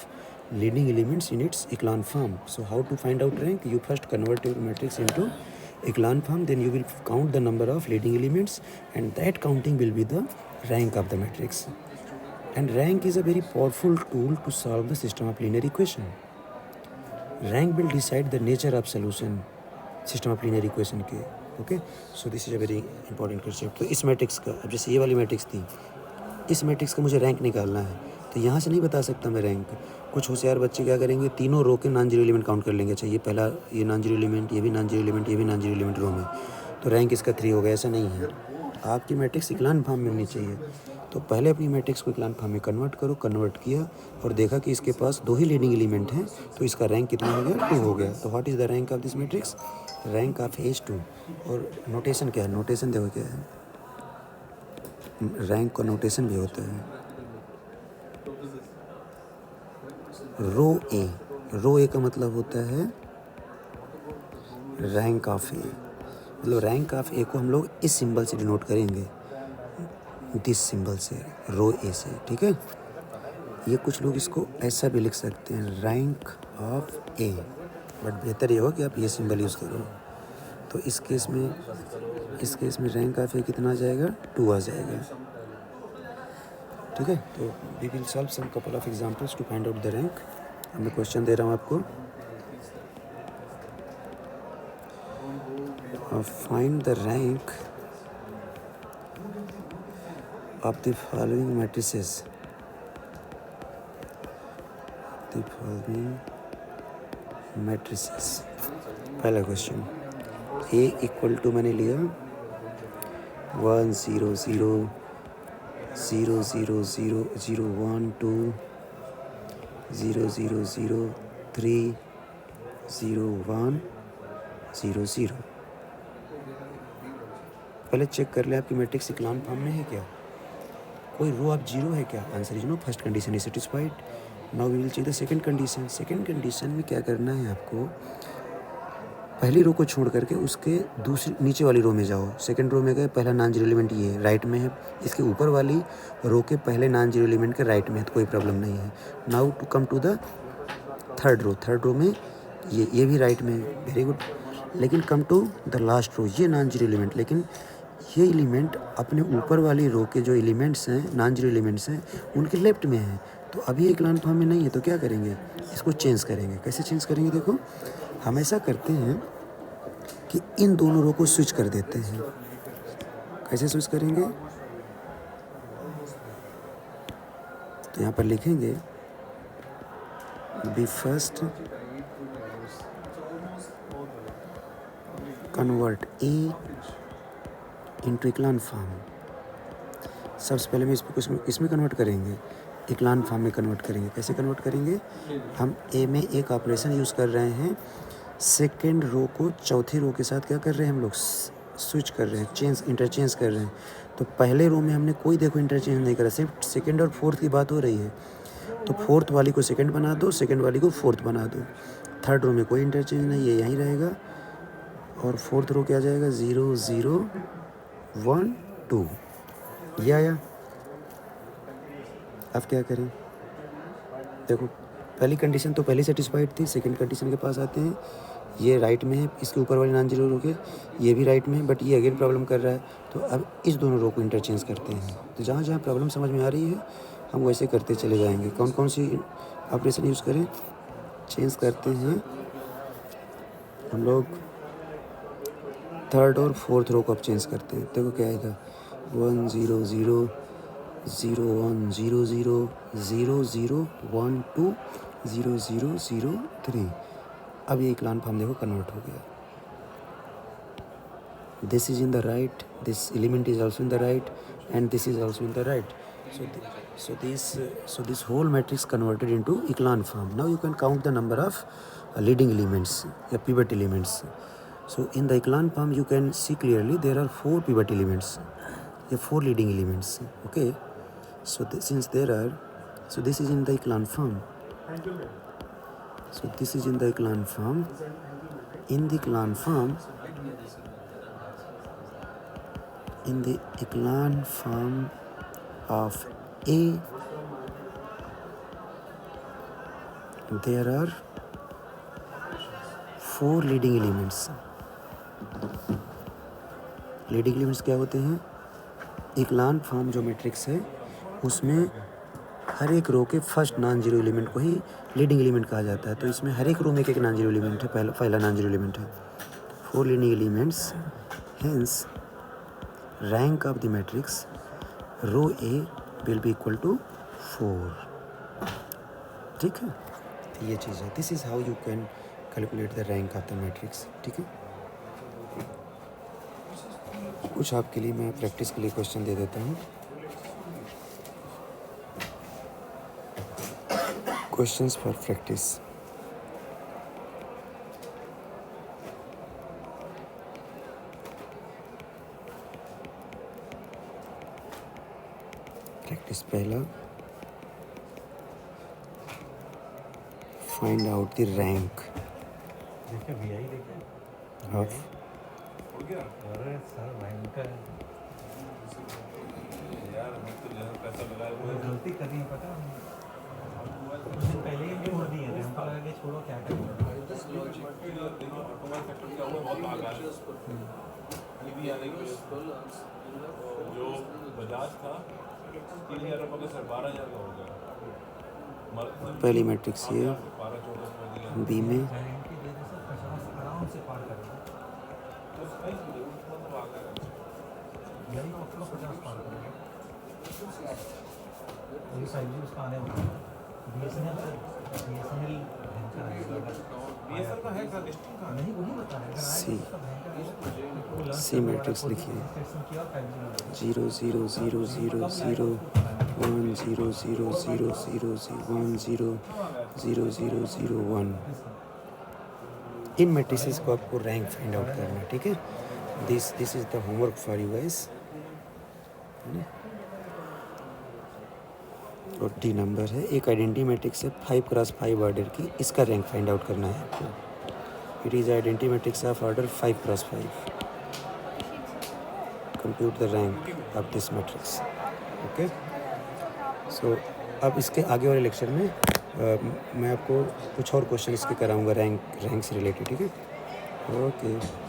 Speaker 1: leading elements in its echelon form. So how to find out rank? You first convert your matrix into echelon form, then you will count the number of leading elements, and that counting will be the rank of the matrix. And rank is a very powerful tool to solve the system of linear equation. Rank will decide the nature of solution system of linear equation के। Okay, so this is a very important concept. तो इस matrix का, अब जैसे ये वाली matrix थी, इस मैट्रिक्स का मुझे रैंक निकालना है, तो यहाँ से नहीं बता सकता मैं रैंक। कुछ होशियार बच्चे क्या करेंगे, तीनों रो के नॉन जीरो एलिमेंट काउंट कर लेंगे। अच्छा, ये पहला, ये नॉन जीरो एलिमेंट, ये भी नॉन जीरो एलिमेंट, ये भी नॉन जीरो एलिमेंट रो में, तो रैंक इसका 3 हो गया। ऐसा नहीं है, आपकी मैट्रिक्स इक्लान फॉर्म में होनी चाहिए। तो पहले अपनी मैट्रिक्स को इक्लान फॉर्म में कन्वर्ट करो। कन्वर्ट किया और देखा कि इसके पास 2 ही लीडिंग एलिमेंट हैं, तो इसका रैंक कितना हो गया, 2 हो गया। तो what is the rank of this matrix? Rank of A is 2। और नोटेशन क्या है, नोटेशन देखो क्या है, रैंक का नोटेशन भी होता है रो ए। रो ए का मतलब होता है रैंक ऑफ ए। मतलब रैंक ऑफ ए को हम लोग इस सिंबल से डिनोट करेंगे, दिस सिंबल से, रो ए से, ठीक है। ये कुछ लोग इसको ऐसा भी लिख सकते हैं, रैंक ऑफ ए, बट बेहतर ये हो कि आप ये सिंबल यूज़ करो। तो इस केस में रैंक ऑफ ए कितना आ जाएगा, 2 आ जाएगा, ठीक है। तो we will solve some couple of examples to find out the rank. अब मैं क्वेश्चन दे रहा हूँ आपको, find the rank of the following matrices, the following matrices. पहला क्वेश्चन, ए इक्वल टू मैंने लिया 1 0 0 0 0 0 0 1 2 0 0 0 3 0 1 0 0। पहले चेक कर लें आपकी मैट्रिक्स इक्लान फॉर्म में है क्या, कोई रो ऑफ 0 है क्या? Answer is no, first condition is satisfied. Now we will check the second condition. Second condition में क्या करना है आपको, पहली रो को छोड़ करके उसके दूसरी नीचे वाली रो में जाओ। सेकंड रो में गए, पहला नॉन जीरो एलिमेंट ये राइट में है, इसके ऊपर वाली रो के पहले नॉन जीरो एलिमेंट के राइट में है, तो कोई प्रॉब्लम नहीं है। Now to come to the third row. Third row में ये भी राइट में है, वेरी गुड। लेकिन come to the last row, ये नॉन जीरो एलिमेंट, लेकिन ये एलिमेंट अपने ऊपर वाली रो के जो एलिमेंट्स हैं, नॉन जीरो एलिमेंट्स हैं, उनके लेफ्ट में हैं। तो अभी इक्लान फॉर्म में नहीं है, तो क्या करेंगे, इसको चेंज करेंगे। कैसे चेंज करेंगे, देखो हम ऐसा करते हैं कि इन दोनों रो को स्विच कर देते हैं। कैसे स्विच करेंगे, तो यहाँ पर लिखेंगे बी फर्स्ट कन्वर्ट ए इंटू इक्लान फॉर्म। सबसे पहले मैं इसको इसमें कन्वर्ट करेंगे, इक्लान फॉर्म में कन्वर्ट करेंगे। कैसे कन्वर्ट करेंगे, हम ए में एक ऑपरेशन यूज़ कर रहे हैं, सेकेंड रो को चौथी रो के साथ क्या कर रहे हैं हम लोग, स्विच कर रहे हैं, इंटरचेंज कर रहे हैं। तो पहले रो में हमने कोई देखो इंटरचेंज नहीं करा, सिर्फ सेकेंड और फोर्थ की बात हो रही है। तो फोर्थ वाली को सेकेंड बना दो, सेकेंड वाली को फोर्थ बना दो। थर्ड रो में कोई इंटरचेंज नहीं, ये यहीं रहेगा। और फोर्थ रो क्या जाएगा, 0 0 1 2, ये आया। अब क्या करें, देखो पहली कंडीशन तो पहले सेटिस्फाइड थी, सेकंड कंडीशन के पास आते हैं। ये राइट में है, इसके ऊपर वाले नॉन जीरो रो के ये भी राइट में है, बट ये अगेन प्रॉब्लम कर रहा है। तो अब इस दोनों रो को इंटरचेंज करते हैं। तो जहाँ जहाँ प्रॉब्लम समझ में आ रही है हम वैसे करते चले जाएंगे। कौन कौन सी ऑपरेशन यूज़ करें, चेंज करते हैं हम लोग, थर्ड और फोर्थ रो को अब चेंज करते हैं। देखो क्या आएगा, 1 0 0 0 1 0 0 0 0 1 2 0 0 0 3। अब ये इक्लान फॉर्म देखो कन्वर्ट हो गया। This is in the right, this element is also in the right, and this is also in the right. So this whole matrix converted into echelon form. Now you can count the number of leading elements, pivot elements. So in the echelon form you can see clearly there are 4 pivot elements, 4 leading elements. Okay, so since there are, so this is in the echelon form. So this is in the echelon form. In the echelon form, in the echelon form of A, there are 4 leading elements. Leading elements क्या होते हैं, इक्लान form जो matrix है उसमें हर एक रो के first non zero element को ही leading element कहा जाता है। तो इसमें हर एक रो में एक नॉन जीरो एलिमेंट है, पहला नॉन जीरो एलिमेंट है। 4 leading elements Hence, rank of the matrix row A will be equal to 4. ठीक है, तो ये चीज़ है. This is how you can calculate the rank of the matrix. ठीक है, कुछ आपके लिए मैं प्रैक्टिस के लिए क्वेश्चन दे देता हूँ. Questions for practice. प्रैक्टिस पहला, find out the rank of
Speaker 2: गलती करनी है पता पहले ही छोड़ दिए थे हमको लगा कि छोड़ो क्या करेंगे
Speaker 3: जो बजाज था 3,000 रुपये का सर 12,000 का हो गया.
Speaker 1: पहली मैट्रिक्स ये
Speaker 3: 12-14
Speaker 1: बी में
Speaker 2: गारंटी दे दे सर 50 आराम से पार करेंगे यही आपको 50 पार करेंगे वही 5G उसका आने वाला है. BSNL भयंकर आएगा
Speaker 3: BSNL का है का लिस्टिंग का
Speaker 2: नहीं वही बता रहे हैं
Speaker 1: सी मैट्रिक्स लिखिए 0 0 0 0 0 1 0 0 0 0 1 0 0 0 0 1. इन मैट्रिसेस को आपको रैंक फाइंड आउट करना है. ठीक है, this is the homework for you guys. और डी नंबर है, एक आइडेंटिटी मैट्रिक्स है 5x5 ऑर्डर की, इसका रैंक फाइंड आउट करना है आपको. It is identity matrix of order 5x5. Compute the rank of this matrix. Okay, so अब इसके आगे वाले लेक्चर में मैं आपको कुछ और क्वेश्चन इसके कराऊंगा रैंक से रिलेटेड. ठीक है, ओके.